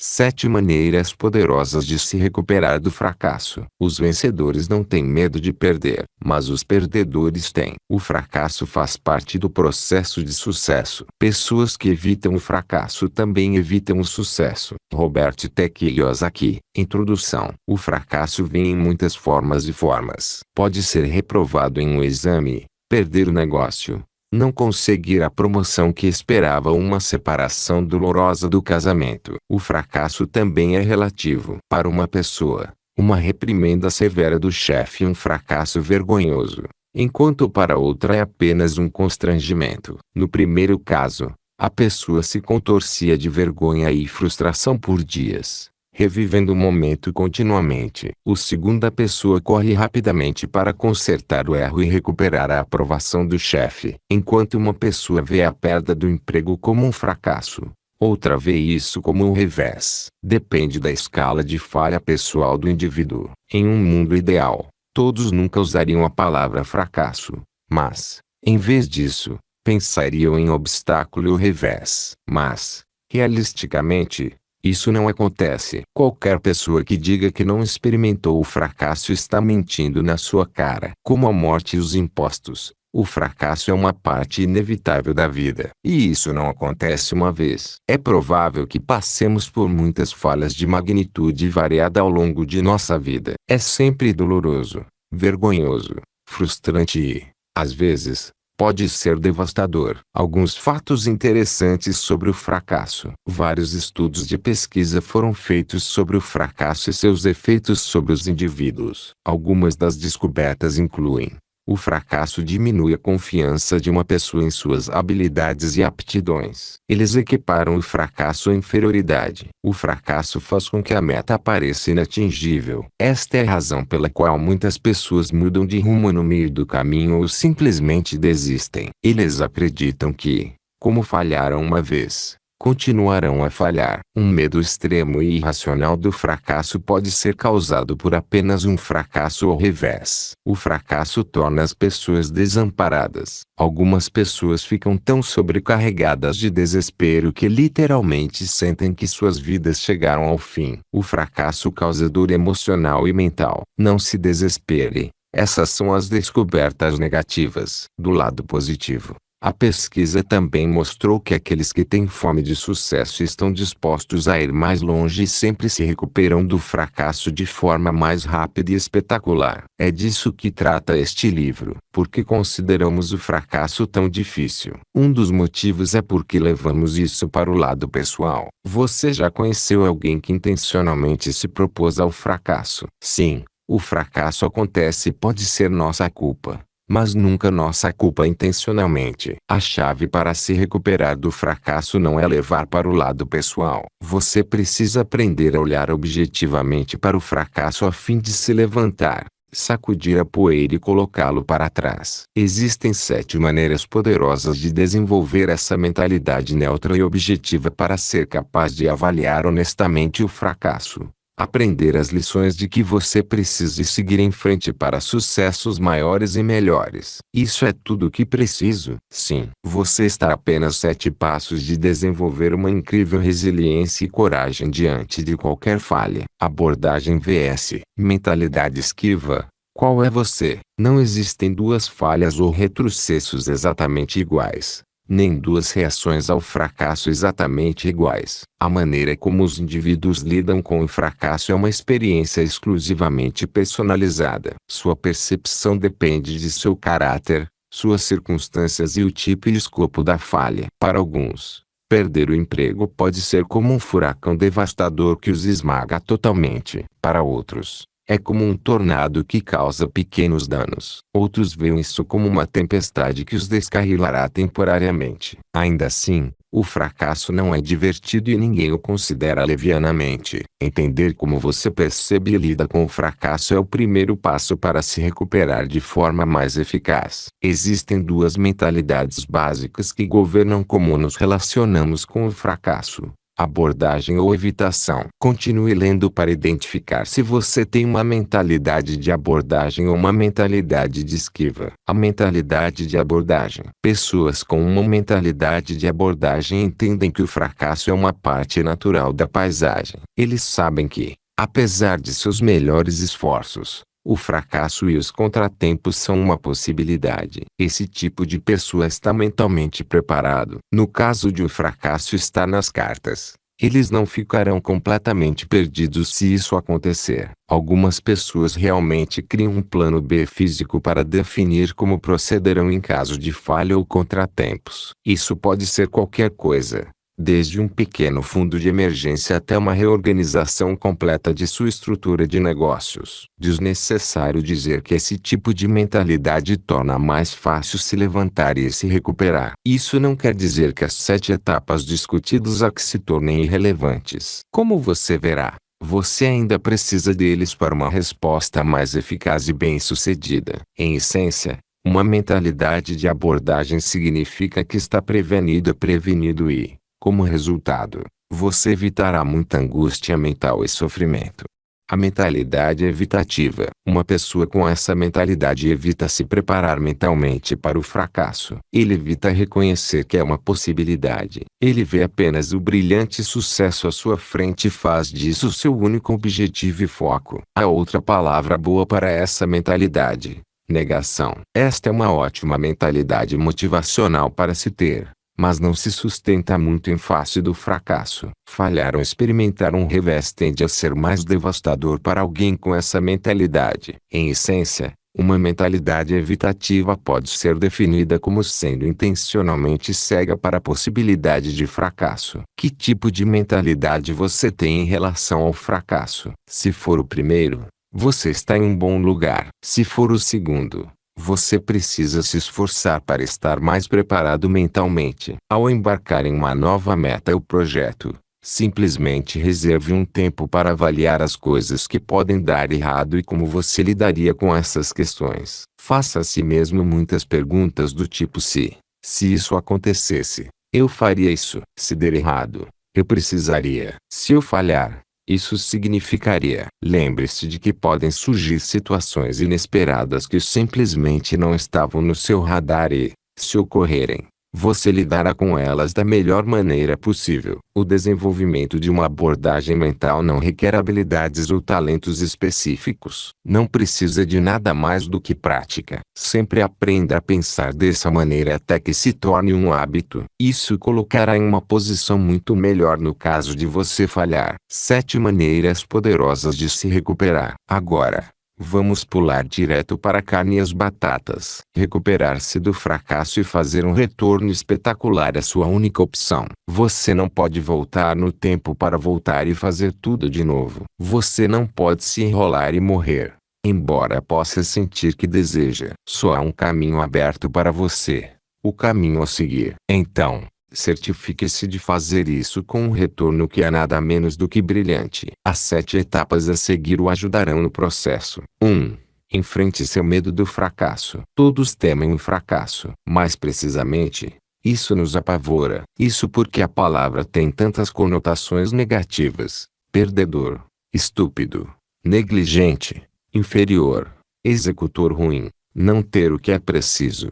7 maneiras poderosas de se recuperar do fracasso. Os vencedores não têm medo de perder, mas os perdedores têm. O fracasso faz parte do processo de sucesso. Pessoas que evitam o fracasso também evitam o sucesso. Robert T. Kiyosaki. Introdução. O fracasso vem em muitas formas e formas. Pode ser reprovado em um exame, perder o negócio, não conseguir a promoção que esperava, uma separação dolorosa do casamento. O fracasso também é relativo. Para uma pessoa, uma reprimenda severa do chefe é um fracasso vergonhoso, enquanto para outra é apenas um constrangimento. No primeiro caso, a pessoa se contorcia de vergonha e frustração por dias, revivendo o momento continuamente. O segunda pessoa corre rapidamente para consertar o erro e recuperar a aprovação do chefe. Enquanto uma pessoa vê a perda do emprego como um fracasso, outra vê isso como um revés. Depende da escala de falha pessoal do indivíduo. Em um mundo ideal, todos nunca usariam a palavra fracasso, mas, em vez disso, pensariam em obstáculo e o revés. Mas, realisticamente, isso não acontece. Qualquer pessoa que diga que não experimentou o fracasso está mentindo na sua cara. Como a morte e os impostos, o fracasso é uma parte inevitável da vida. E isso não acontece uma vez. É provável que passemos por muitas falhas de magnitude variada ao longo de nossa vida. É sempre doloroso, vergonhoso, frustrante e, às vezes, pode ser devastador. Alguns fatos interessantes sobre o fracasso. Vários estudos de pesquisa foram feitos sobre o fracasso e seus efeitos sobre os indivíduos. Algumas das descobertas incluem: o fracasso diminui a confiança de uma pessoa em suas habilidades e aptidões. Eles equiparam o fracasso à inferioridade. O fracasso faz com que a meta pareça inatingível. Esta é a razão pela qual muitas pessoas mudam de rumo no meio do caminho ou simplesmente desistem. Eles acreditam que, como falharam uma vez, continuarão a falhar. Um medo extremo e irracional do fracasso pode ser causado por apenas um fracasso ao revés. O fracasso torna as pessoas desamparadas. Algumas pessoas ficam tão sobrecarregadas de desespero que literalmente sentem que suas vidas chegaram ao fim. O fracasso causa dor emocional e mental. Não se desespere. Essas são as descobertas negativas. Do lado positivo, a pesquisa também mostrou que aqueles que têm fome de sucesso estão dispostos a ir mais longe e sempre se recuperam do fracasso de forma mais rápida e espetacular. É disso que trata este livro. Por que consideramos o fracasso tão difícil? Um dos motivos é porque levamos isso para o lado pessoal. Você já conheceu alguém que intencionalmente se propôs ao fracasso? Sim, o fracasso acontece e pode ser nossa culpa, mas nunca nossa culpa intencionalmente. A chave para se recuperar do fracasso não é levar para o lado pessoal. Você precisa aprender a olhar objetivamente para o fracasso a fim de se levantar, sacudir a poeira e colocá-lo para trás. Existem 7 maneiras poderosas de desenvolver essa mentalidade neutra e objetiva para ser capaz de avaliar honestamente o fracasso, aprender as lições de que você precisa e seguir em frente para sucessos maiores e melhores. Isso é tudo o que preciso. Sim, você está a apenas 7 passos de desenvolver uma incrível resiliência e coragem diante de qualquer falha. Abordagem vs mentalidade esquiva. Qual é você? Não existem 2 falhas ou retrocessos exatamente iguais, nem 2 reações ao fracasso exatamente iguais. A maneira como os indivíduos lidam com o fracasso é uma experiência exclusivamente personalizada. Sua percepção depende de seu caráter, suas circunstâncias e o tipo e escopo da falha. Para alguns, perder o emprego pode ser como um furacão devastador que os esmaga totalmente. Para outros, é como um tornado que causa pequenos danos. Outros veem isso como uma tempestade que os descarrilará temporariamente. Ainda assim, o fracasso não é divertido e ninguém o considera levianamente. Entender como você percebe e lida com o fracasso é o primeiro passo para se recuperar de forma mais eficaz. Existem 2 mentalidades básicas que governam como nos relacionamos com o fracasso: abordagem ou evitação. Continue lendo para identificar se você tem uma mentalidade de abordagem ou uma mentalidade de esquiva. A mentalidade de abordagem. Pessoas com uma mentalidade de abordagem entendem que o fracasso é uma parte natural da paisagem. Eles sabem que, apesar de seus melhores esforços, o fracasso e os contratempos são uma possibilidade. Esse tipo de pessoa está mentalmente preparado. No caso de o fracasso estar nas cartas, eles não ficarão completamente perdidos se isso acontecer. Algumas pessoas realmente criam um plano B físico para definir como procederão em caso de falha ou contratempos. Isso pode ser qualquer coisa, desde um pequeno fundo de emergência até uma reorganização completa de sua estrutura de negócios. Desnecessário dizer que esse tipo de mentalidade torna mais fácil se levantar e se recuperar. Isso não quer dizer que as 7 etapas discutidas aqui se tornem irrelevantes. Como você verá, você ainda precisa deles para uma resposta mais eficaz e bem-sucedida. Em essência, uma mentalidade de abordagem significa que está prevenido e, como resultado, você evitará muita angústia mental e sofrimento. A mentalidade evitativa. Uma pessoa com essa mentalidade evita se preparar mentalmente para o fracasso. Ele evita reconhecer que é uma possibilidade. Ele vê apenas o brilhante sucesso à sua frente e faz disso seu único objetivo e foco. A outra palavra boa para essa mentalidade: negação. Esta é uma ótima mentalidade motivacional para se ter, mas não se sustenta muito em face do fracasso. Falhar ou experimentar um revés tende a ser mais devastador para alguém com essa mentalidade. Em essência, uma mentalidade evitativa pode ser definida como sendo intencionalmente cega para a possibilidade de fracasso. Que tipo de mentalidade você tem em relação ao fracasso? Se for o primeiro, você está em um bom lugar. Se for o segundo, você precisa se esforçar para estar mais preparado mentalmente. Ao embarcar em uma nova meta ou projeto, simplesmente reserve um tempo para avaliar as coisas que podem dar errado e como você lidaria com essas questões. Faça a si mesmo muitas perguntas do tipo: se isso acontecesse, eu faria isso. Se der errado, eu precisaria. Se eu falhar, isso significaria. Lembre-se de que podem surgir situações inesperadas que simplesmente não estavam no seu radar e, se ocorrerem, você lidará com elas da melhor maneira possível. O desenvolvimento de uma abordagem mental não requer habilidades ou talentos específicos. Não precisa de nada mais do que prática. Sempre aprenda a pensar dessa maneira até que se torne um hábito. Isso colocará em uma posição muito melhor no caso de você falhar. 7 maneiras poderosas de se recuperar. Agora, vamos pular direto para a carne e as batatas. Recuperar-se do fracasso e fazer um retorno espetacular é sua única opção. Você não pode voltar no tempo para voltar e fazer tudo de novo. Você não pode se enrolar e morrer, embora possa sentir que deseja. Só há um caminho aberto para você: o caminho a seguir. Então, certifique-se de fazer isso com um retorno que é nada menos do que brilhante. As 7 etapas a seguir o ajudarão no processo. 1. Enfrente seu medo do fracasso. Todos temem o fracasso. Mais precisamente, isso nos apavora. Isso porque a palavra tem tantas conotações negativas: perdedor, estúpido, negligente, inferior, executor ruim, não ter o que é preciso.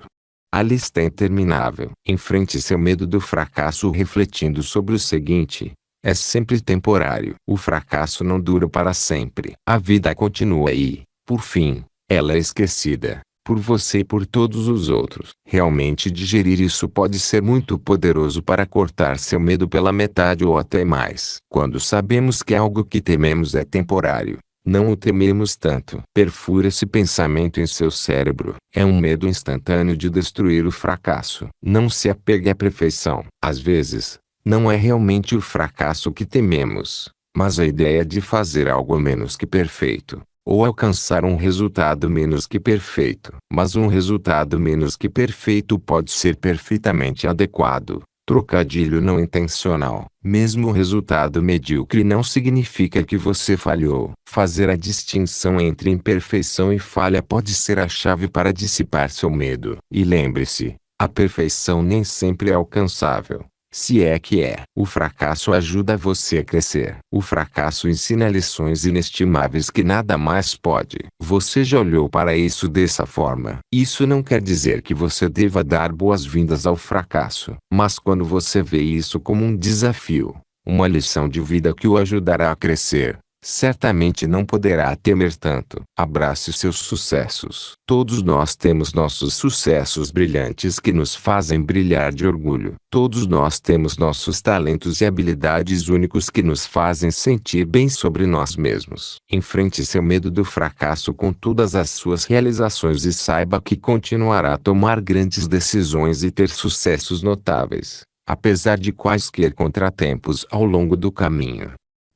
A lista é interminável. Enfrente seu medo do fracasso refletindo sobre o seguinte: é sempre temporário. O fracasso não dura para sempre. A vida continua e, por fim, ela é esquecida, por você e por todos os outros. Realmente digerir isso pode ser muito poderoso para cortar seu medo pela metade ou até mais. Quando sabemos que algo que tememos é temporário, não o tememos tanto. Perfure esse pensamento em seu cérebro. É um medo instantâneo de destruir o fracasso. Não se apegue à perfeição. Às vezes, não é realmente o fracasso que tememos, mas a ideia de fazer algo menos que perfeito, ou alcançar um resultado menos que perfeito. Mas um resultado menos que perfeito pode ser perfeitamente adequado. Trocadilho não intencional. Mesmo o resultado medíocre não significa que você falhou. Fazer a distinção entre imperfeição e falha pode ser a chave para dissipar seu medo. E lembre-se, a perfeição nem sempre é alcançável. Se é que é. O fracasso ajuda você a crescer. O fracasso ensina lições inestimáveis que nada mais pode. Você já olhou para isso dessa forma? Isso não quer dizer que você deva dar boas-vindas ao fracasso. Mas quando você vê isso como um desafio, uma lição de vida que o ajudará a crescer, certamente não poderá temer tanto. Abrace seus sucessos. Todos nós temos nossos sucessos brilhantes que nos fazem brilhar de orgulho. Todos nós temos nossos talentos e habilidades únicos que nos fazem sentir bem sobre nós mesmos. Enfrente seu medo do fracasso com todas as suas realizações e saiba que continuará a tomar grandes decisões e ter sucessos notáveis, apesar de quaisquer contratempos ao longo do caminho.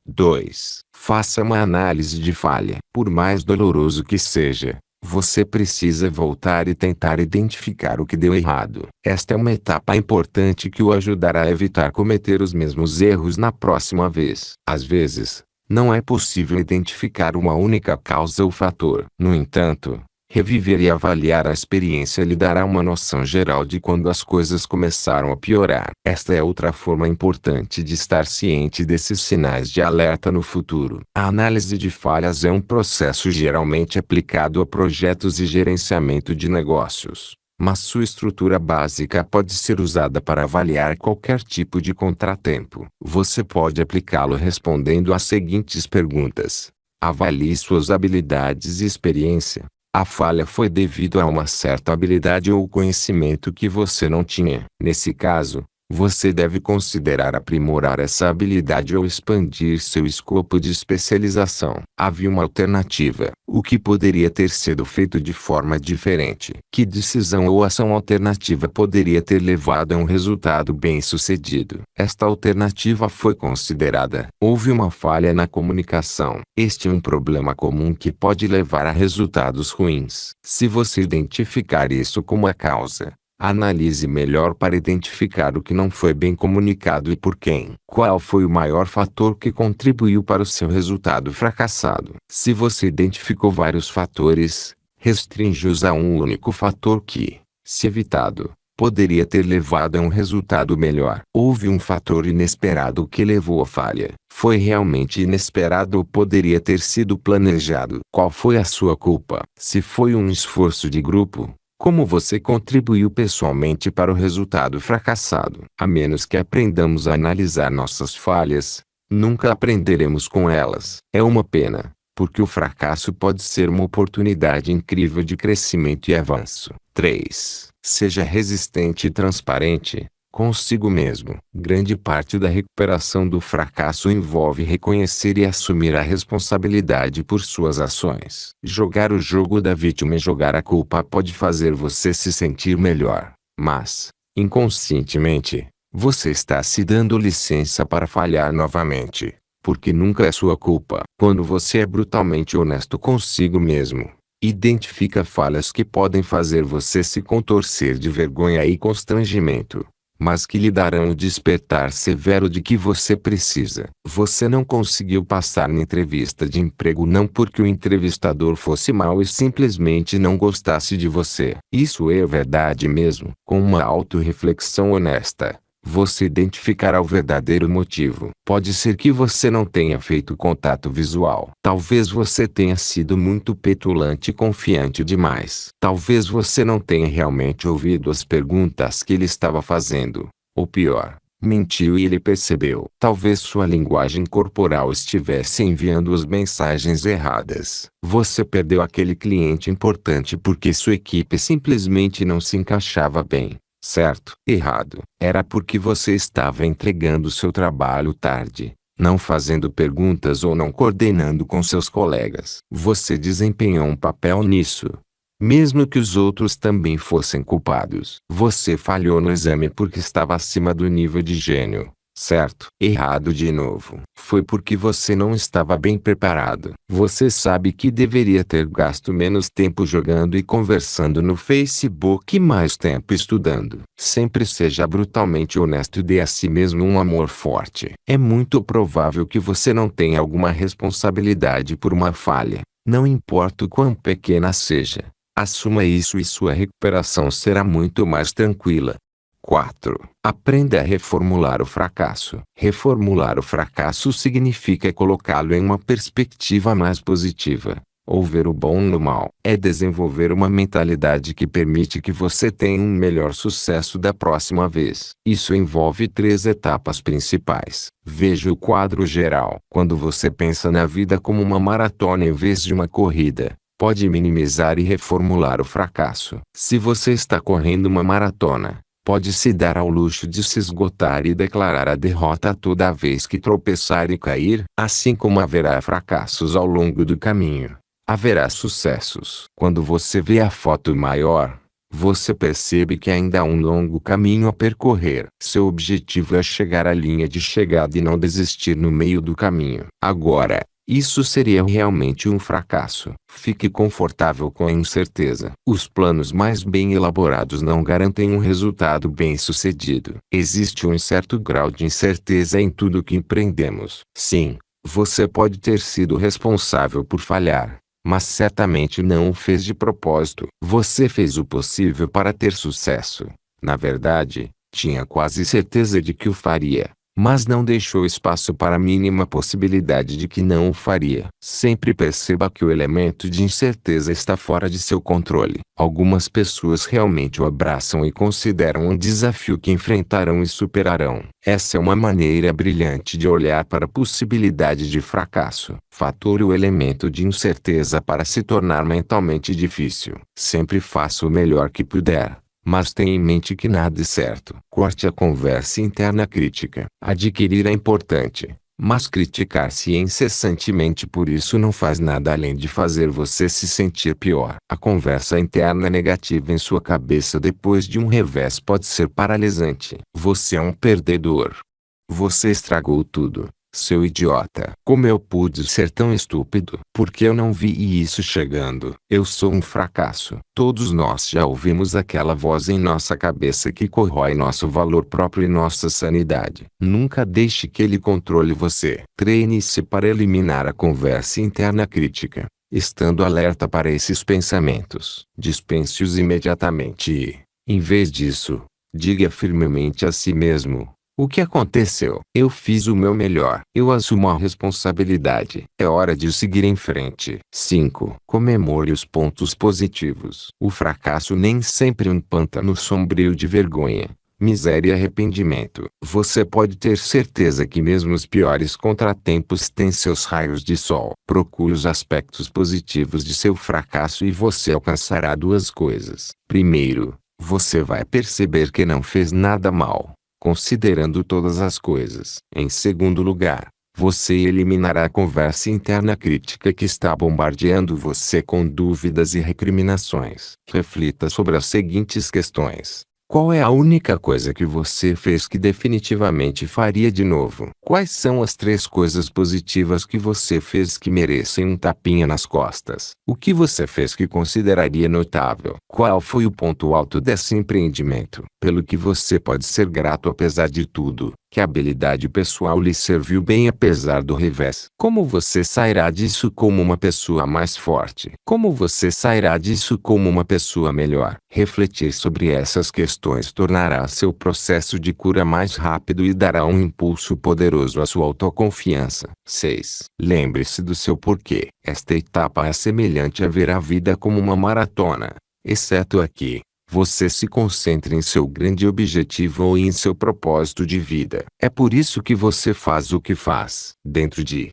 2. Faça uma análise de falha. Por mais doloroso que seja, você precisa voltar e tentar identificar o que deu errado. Esta é uma etapa importante que o ajudará a evitar cometer os mesmos erros na próxima vez. Às vezes, não é possível identificar uma única causa ou fator. No entanto, reviver e avaliar a experiência lhe dará uma noção geral de quando as coisas começaram a piorar. Esta é outra forma importante de estar ciente desses sinais de alerta no futuro. A análise de falhas é um processo geralmente aplicado a projetos e gerenciamento de negócios, mas sua estrutura básica pode ser usada para avaliar qualquer tipo de contratempo. Você pode aplicá-lo respondendo às seguintes perguntas. Avalie suas habilidades e experiência. A falha foi devido a uma certa habilidade ou conhecimento que você não tinha. Nesse caso, você deve considerar aprimorar essa habilidade ou expandir seu escopo de especialização. Havia uma alternativa. O que poderia ter sido feito de forma diferente? Que decisão ou ação alternativa poderia ter levado a um resultado bem-sucedido? Esta alternativa foi considerada. Houve uma falha na comunicação. Este é um problema comum que pode levar a resultados ruins. Se você identificar isso como a causa, analise melhor para identificar o que não foi bem comunicado e por quem. Qual foi o maior fator que contribuiu para o seu resultado fracassado? Se você identificou vários fatores, restringe-os a um único fator que, se evitado, poderia ter levado a um resultado melhor. Houve um fator inesperado que levou à falha. Foi realmente inesperado ou poderia ter sido planejado? Qual foi a sua culpa? Se foi um esforço de grupo, como você contribuiu pessoalmente para o resultado fracassado? A menos que aprendamos a analisar nossas falhas, nunca aprenderemos com elas. É uma pena, porque o fracasso pode ser uma oportunidade incrível de crescimento e avanço. 3. Seja resistente e transparente consigo mesmo. Grande parte da recuperação do fracasso envolve reconhecer e assumir a responsabilidade por suas ações. Jogar o jogo da vítima e jogar a culpa pode fazer você se sentir melhor, mas, inconscientemente, você está se dando licença para falhar novamente, porque nunca é sua culpa. Quando você é brutalmente honesto consigo mesmo, identifica falhas que podem fazer você se contorcer de vergonha e constrangimento, mas que lhe darão o despertar severo de que você precisa. Você não conseguiu passar na entrevista de emprego não porque o entrevistador fosse mau e simplesmente não gostasse de você. Isso é verdade mesmo. Com uma autorreflexão honesta, você identificará o verdadeiro motivo. Pode ser que você não tenha feito contato visual. Talvez você tenha sido muito petulante e confiante demais. Talvez você não tenha realmente ouvido as perguntas que ele estava fazendo. Ou pior, mentiu e ele percebeu. Talvez sua linguagem corporal estivesse enviando as mensagens erradas. Você perdeu aquele cliente importante porque sua equipe simplesmente não se encaixava bem. Certo? Errado. Era porque você estava entregando seu trabalho tarde, não fazendo perguntas ou não coordenando com seus colegas. Você desempenhou um papel nisso, mesmo que os outros também fossem culpados. Você falhou no exame porque estava acima do nível de gênio. Certo? Errado de novo. Foi porque você não estava bem preparado. Você sabe que deveria ter gasto menos tempo jogando e conversando no Facebook e mais tempo estudando. Sempre seja brutalmente honesto e dê a si mesmo um amor forte. É muito provável que você não tenha alguma responsabilidade por uma falha, não importa o quão pequena seja. Assuma isso e sua recuperação será muito mais tranquila. 4. Aprenda a reformular o fracasso. Reformular o fracasso significa colocá-lo em uma perspectiva mais positiva. Ou ver o bom no mal. É desenvolver uma mentalidade que permite que você tenha um melhor sucesso da próxima vez. Isso envolve 3 etapas principais. Veja o quadro geral. Quando você pensa na vida como uma maratona em vez de uma corrida, pode minimizar e reformular o fracasso. Se você está correndo uma maratona, pode se dar ao luxo de se esgotar e declarar a derrota toda vez que tropeçar e cair, assim como haverá fracassos ao longo do caminho, haverá sucessos. Quando você vê a foto maior, você percebe que ainda há um longo caminho a percorrer. Seu objetivo é chegar à linha de chegada e não desistir no meio do caminho. Agora, isso seria realmente um fracasso. Fique confortável com a incerteza. Os planos mais bem elaborados não garantem um resultado bem-sucedido. Existe um certo grau de incerteza em tudo que empreendemos. Sim, você pode ter sido responsável por falhar, mas certamente não o fez de propósito. Você fez o possível para ter sucesso. Na verdade, tinha quase certeza de que o faria, mas não deixou espaço para a mínima possibilidade de que não o faria. Sempre perceba que o elemento de incerteza está fora de seu controle. Algumas pessoas realmente o abraçam e consideram um desafio que enfrentarão e superarão. Essa é uma maneira brilhante de olhar para a possibilidade de fracasso. Fature o elemento de incerteza para se tornar mentalmente difícil. Sempre faça o melhor que puder, mas tenha em mente que nada é certo. Corte a conversa interna crítica. Adquirir é importante, mas criticar-se incessantemente por isso não faz nada além de fazer você se sentir pior. A conversa interna negativa em sua cabeça depois de um revés pode ser paralisante. Você é um perdedor. Você estragou tudo, seu idiota. Como eu pude ser tão estúpido? Por que eu não vi isso chegando? Eu sou um fracasso. Todos nós já ouvimos aquela voz em nossa cabeça que corrói nosso valor próprio e nossa sanidade. Nunca deixe que ele controle você. Treine-se para eliminar a conversa interna crítica, estando alerta para esses pensamentos. Dispense-os imediatamente e, em vez disso, diga firmemente a si mesmo: o que aconteceu? Eu fiz o meu melhor. Eu assumo a responsabilidade. É hora de seguir em frente. 5. Comemore os pontos positivos. O fracasso nem sempre é um pântano sombrio de vergonha, miséria e arrependimento. Você pode ter certeza que mesmo os piores contratempos têm seus raios de sol. Procure os aspectos positivos de seu fracasso e você alcançará 2 coisas. Primeiro, você vai perceber que não fez nada mal, considerando todas as coisas. Em segundo lugar, você eliminará a conversa interna crítica que está bombardeando você com dúvidas e recriminações. Reflita sobre as seguintes questões. Qual é a única coisa que você fez que definitivamente faria de novo? Quais são as 3 coisas positivas que você fez que merecem um tapinha nas costas? O que você fez que consideraria notável? Qual foi o ponto alto desse empreendimento, pelo que você pode ser grato apesar de tudo? Que habilidade pessoal lhe serviu bem apesar do revés? Como você sairá disso como uma pessoa mais forte? Como você sairá disso como uma pessoa melhor? Refletir sobre essas questões tornará seu processo de cura mais rápido e dará um impulso poderoso à sua autoconfiança. 6. Lembre-se do seu porquê. Esta etapa é semelhante a ver a vida como uma maratona, exceto aqui. Você se concentra em seu grande objetivo ou em seu propósito de vida. É por isso que você faz o que faz. Dentro de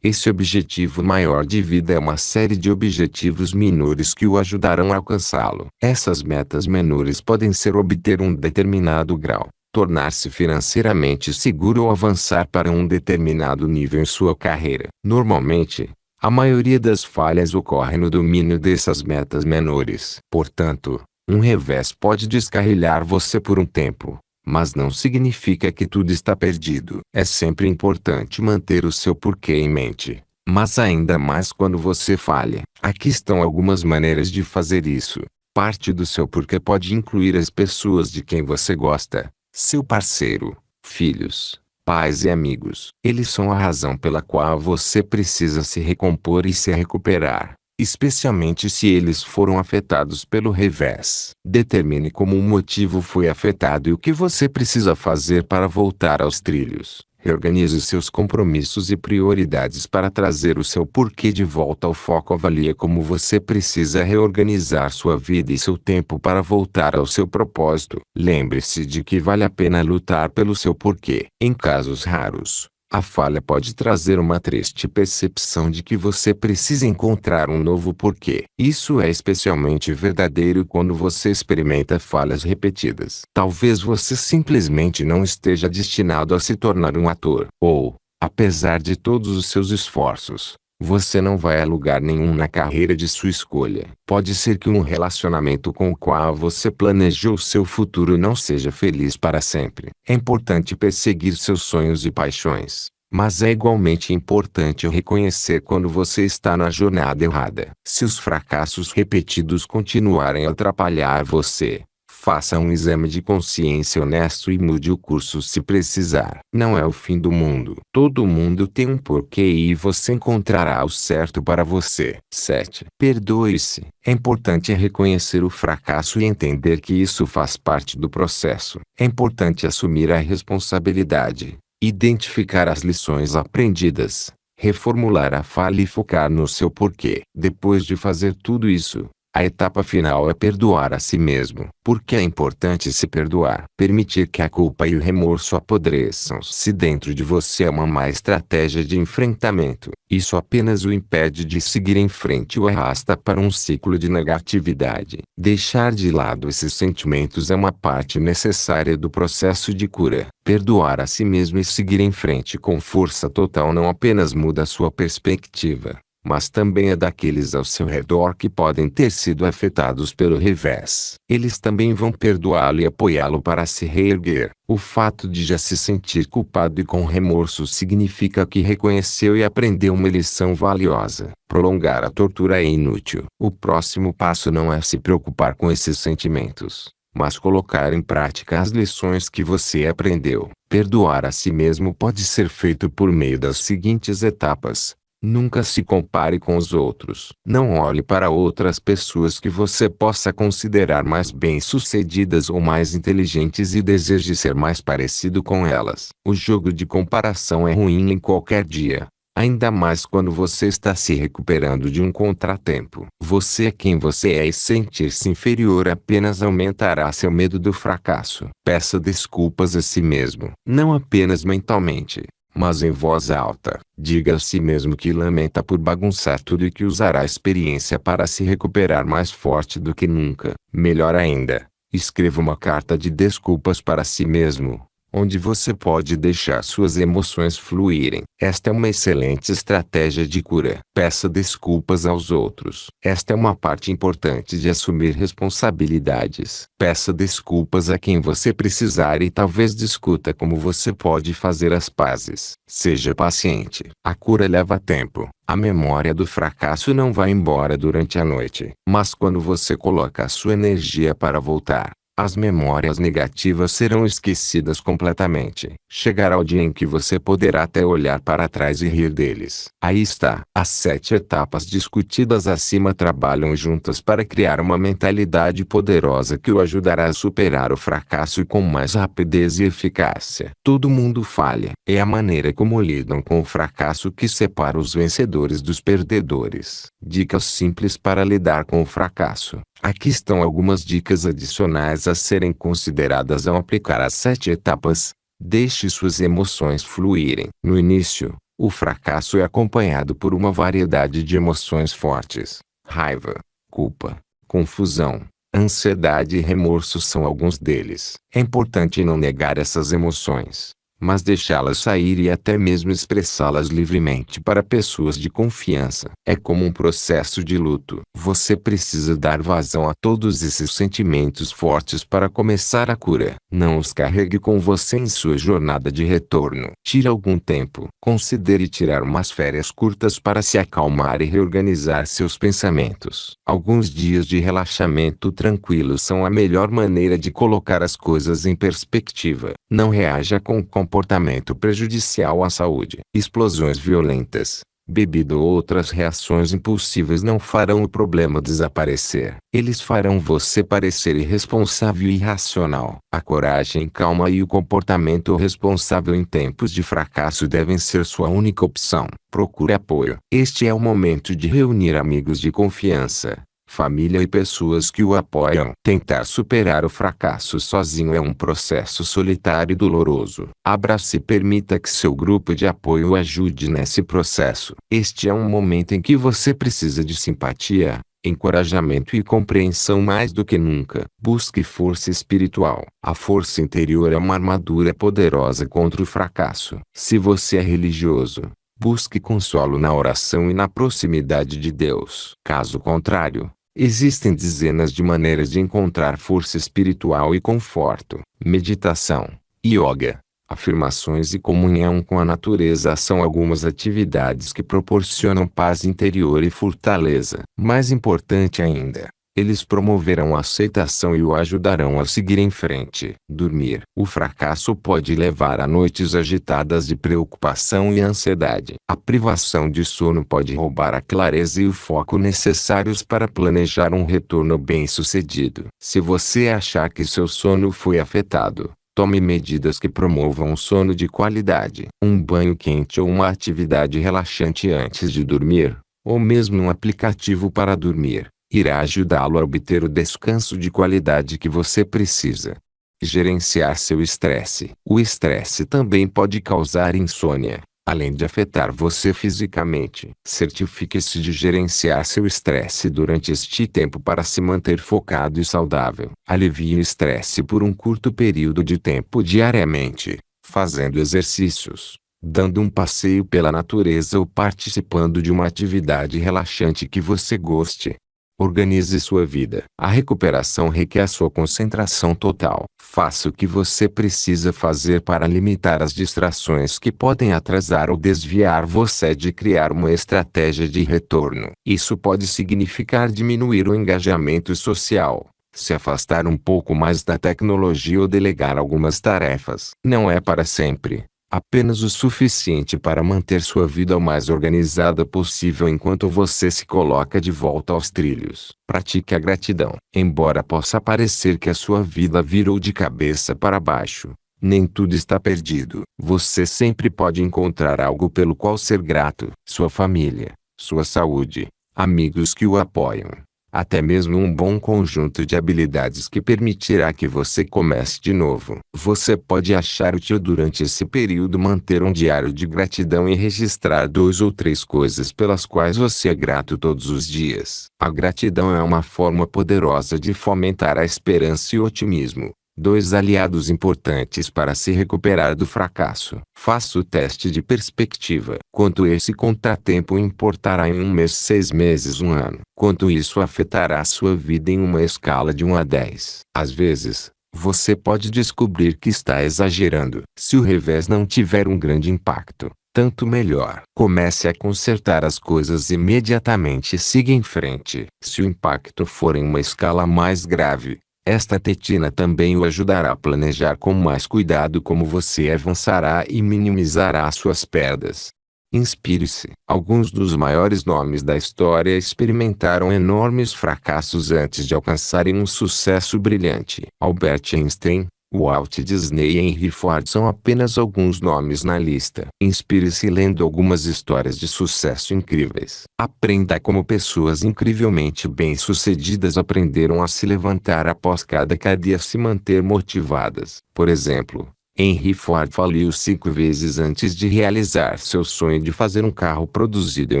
esse objetivo maior de vida é uma série de objetivos menores que o ajudarão a alcançá-lo. Essas metas menores podem ser obter um determinado grau, tornar-se financeiramente seguro ou avançar para um determinado nível em sua carreira. Normalmente, a maioria das falhas ocorre no domínio dessas metas menores. Portanto, um revés pode descarrilhar você por um tempo, mas não significa que tudo está perdido. É sempre importante manter o seu porquê em mente, mas ainda mais quando você falha. Aqui estão algumas maneiras de fazer isso. Parte do seu porquê pode incluir as pessoas de quem você gosta, seu parceiro, filhos, pais e amigos. Eles são a razão pela qual você precisa se recompor e se recuperar. especialmente se eles foram afetados pelo revés. Determine como o motivo foi afetado e o que você precisa fazer para voltar aos trilhos. Reorganize seus compromissos e prioridades para trazer o seu porquê de volta ao foco. Avalie como você precisa reorganizar sua vida e seu tempo para voltar ao seu propósito. Lembre-se de que vale a pena lutar pelo seu porquê. Em casos raros, a falha pode trazer uma triste percepção de que você precisa encontrar um novo porquê. Isso é especialmente verdadeiro quando você experimenta falhas repetidas. Talvez você simplesmente não esteja destinado a se tornar um ator. Ou, apesar de todos os seus esforços, você não vai a lugar nenhum na carreira de sua escolha. Pode ser que um relacionamento com o qual você planejou seu futuro não seja feliz para sempre. É importante perseguir seus sonhos e paixões, mas é igualmente importante reconhecer quando você está na jornada errada. Se os fracassos repetidos continuarem a atrapalhar você, faça um exame de consciência honesto e mude o curso se precisar. Não é o fim do mundo. Todo mundo tem um porquê e você encontrará o certo para você. 7. Perdoe-se. É importante reconhecer o fracasso e entender que isso faz parte do processo. É importante assumir a responsabilidade, identificar as lições aprendidas, reformular a falha e focar no seu porquê. Depois de fazer tudo isso, a etapa final é perdoar a si mesmo. Por que é importante se perdoar? Permitir que a culpa e o remorso apodreçam-se dentro de você é uma má estratégia de enfrentamento. Isso apenas o impede de seguir em frente e o arrasta para um ciclo de negatividade. Deixar de lado esses sentimentos é uma parte necessária do processo de cura. Perdoar a si mesmo e seguir em frente com força total não apenas muda a sua perspectiva, mas também é daqueles ao seu redor que podem ter sido afetados pelo revés. Eles também vão perdoá-lo e apoiá-lo para se reerguer. O fato de já se sentir culpado e com remorso significa que reconheceu e aprendeu uma lição valiosa. Prolongar a tortura é inútil. O próximo passo não é se preocupar com esses sentimentos, mas colocar em prática as lições que você aprendeu. Perdoar a si mesmo pode ser feito por meio das seguintes etapas. Nunca se compare com os outros. Não olhe para outras pessoas que você possa considerar mais bem-sucedidas ou mais inteligentes e deseje ser mais parecido com elas. O jogo de comparação é ruim em qualquer dia, ainda mais quando você está se recuperando de um contratempo. Você é quem você é e sentir-se inferior apenas aumentará seu medo do fracasso. Peça desculpas a si mesmo, não apenas mentalmente, mas em voz alta. Diga a si mesmo que lamenta por bagunçar tudo e que usará a experiência para se recuperar mais forte do que nunca. Melhor ainda, escreva uma carta de desculpas para si mesmo, onde você pode deixar suas emoções fluírem. Esta é uma excelente estratégia de cura. Peça desculpas aos outros. Esta é uma parte importante de assumir responsabilidades. Peça desculpas a quem você precisar e talvez discuta como você pode fazer as pazes. Seja paciente. A cura leva tempo. A memória do fracasso não vai embora durante a noite. Mas quando você coloca a sua energia para voltar, as memórias negativas serão esquecidas completamente. Chegará o dia em que você poderá até olhar para trás e rir deles. Aí está. As 7 etapas discutidas acima trabalham juntas para criar uma mentalidade poderosa que o ajudará a superar o fracasso com mais rapidez e eficácia. Todo mundo falha. É a maneira como lidam com o fracasso que separa os vencedores dos perdedores. Dicas simples para lidar com o fracasso. Aqui estão algumas dicas adicionais a serem consideradas ao aplicar as 7 etapas. Deixe suas emoções fluírem. No início, o fracasso é acompanhado por uma variedade de emoções fortes. Raiva, culpa, confusão, ansiedade e remorso são alguns deles. É importante não negar essas emoções, mas deixá-las sair e até mesmo expressá-las livremente para pessoas de confiança. É como um processo de luto. Você precisa dar vazão a todos esses sentimentos fortes para começar a cura. Não os carregue com você em sua jornada de retorno. Tire algum tempo. Considere tirar umas férias curtas para se acalmar e reorganizar seus pensamentos. Alguns dias de relaxamento tranquilo são a melhor maneira de colocar as coisas em perspectiva. Não reaja com comportamento prejudicial à saúde. Explosões violentas, Bebida ou outras reações impulsivas não farão o problema desaparecer. Eles farão você parecer irresponsável e irracional. A coragem calma e o comportamento responsável em tempos de fracasso devem ser sua única opção. Procure apoio. Este é o momento de reunir amigos de confiança, família e pessoas que o apoiam. Tentar superar o fracasso sozinho é um processo solitário e doloroso. Abrace e permita que seu grupo de apoio o ajude nesse processo. Este é um momento em que você precisa de simpatia, encorajamento e compreensão mais do que nunca. Busque força espiritual. A força interior é uma armadura poderosa contra o fracasso. Se você é religioso, busque consolo na oração e na proximidade de Deus. Caso contrário, existem dezenas de maneiras de encontrar força espiritual e conforto. Meditação, yoga, afirmações e comunhão com a natureza são algumas atividades que proporcionam paz interior e fortaleza. Mais importante ainda, eles promoverão a aceitação e o ajudarão a seguir em frente. Dormir. O fracasso pode levar a noites agitadas de preocupação e ansiedade. A privação de sono pode roubar a clareza e o foco necessários para planejar um retorno bem-sucedido. Se você achar que seu sono foi afetado, tome medidas que promovam um sono de qualidade. Um banho quente ou uma atividade relaxante antes de dormir, ou mesmo um aplicativo para dormir, irá ajudá-lo a obter o descanso de qualidade que você precisa. Gerenciar seu estresse. O estresse também pode causar insônia, além de afetar você fisicamente. Certifique-se de gerenciar seu estresse durante este tempo para se manter focado e saudável. Alivie o estresse por um curto período de tempo diariamente, fazendo exercícios, dando um passeio pela natureza ou participando de uma atividade relaxante que você goste. Organize sua vida. A recuperação requer sua concentração total. Faça o que você precisa fazer para limitar as distrações que podem atrasar ou desviar você de criar uma estratégia de retorno. Isso pode significar diminuir o engajamento social, se afastar um pouco mais da tecnologia ou delegar algumas tarefas. Não é para sempre. Apenas o suficiente para manter sua vida o mais organizada possível enquanto você se coloca de volta aos trilhos. Pratique a gratidão. Embora possa parecer que a sua vida virou de cabeça para baixo, nem tudo está perdido. Você sempre pode encontrar algo pelo qual ser grato. Sua família, sua saúde, amigos que o apoiam, até mesmo um bom conjunto de habilidades que permitirá que você comece de novo. Você pode achar útil durante esse período manter um diário de gratidão e registrar 2 ou 3 coisas pelas quais você é grato todos os dias. A gratidão é uma forma poderosa de fomentar a esperança e o otimismo, 2 aliados importantes para se recuperar do fracasso. Faça o teste de perspectiva. Quanto esse contratempo importará em um mês, 6 meses, um ano? Quanto isso afetará a sua vida em uma escala de 1 a 10? Às vezes, você pode descobrir que está exagerando. Se o revés não tiver um grande impacto, tanto melhor. Comece a consertar as coisas imediatamente e siga em frente. Se o impacto for em uma escala mais grave, esta tetina também o ajudará a planejar com mais cuidado como você avançará e minimizará suas perdas. Inspire-se. Alguns dos maiores nomes da história experimentaram enormes fracassos antes de alcançarem um sucesso brilhante. Albert Einstein, Walt Disney e Henry Ford são apenas alguns nomes na lista. Inspire-se lendo algumas histórias de sucesso incríveis. Aprenda como pessoas incrivelmente bem-sucedidas aprenderam a se levantar após cada queda e a se manter motivadas. Por exemplo, Henry Ford faliu 5 vezes antes de realizar seu sonho de fazer um carro produzido em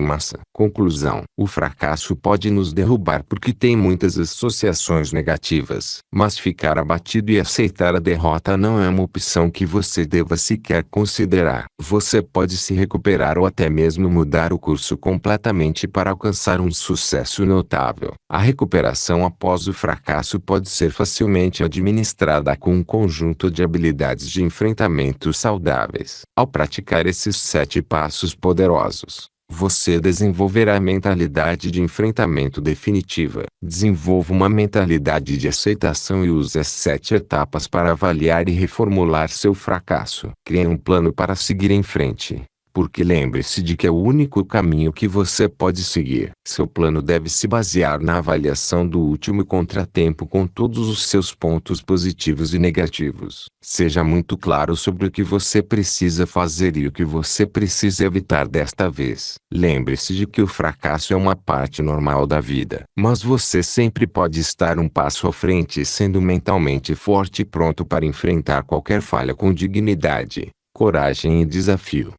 massa. Conclusão: o fracasso pode nos derrubar porque tem muitas associações negativas. Mas ficar abatido e aceitar a derrota não é uma opção que você deva sequer considerar. Você pode se recuperar ou até mesmo mudar o curso completamente para alcançar um sucesso notável. A recuperação após o fracasso pode ser facilmente administrada com um conjunto de habilidades de enfrentamento saudáveis. Ao praticar esses 7 passos poderosos, você desenvolverá a mentalidade de enfrentamento definitiva. Desenvolva uma mentalidade de aceitação e use as 7 etapas para avaliar e reformular seu fracasso. Crie um plano para seguir em frente. porque lembre-se de que é o único caminho que você pode seguir. Seu plano deve se basear na avaliação do último contratempo com todos os seus pontos positivos e negativos. Seja muito claro sobre o que você precisa fazer e o que você precisa evitar desta vez. Lembre-se de que o fracasso é uma parte normal da vida, mas você sempre pode estar um passo à frente sendo mentalmente forte e pronto para enfrentar qualquer falha com dignidade, coragem e desafio.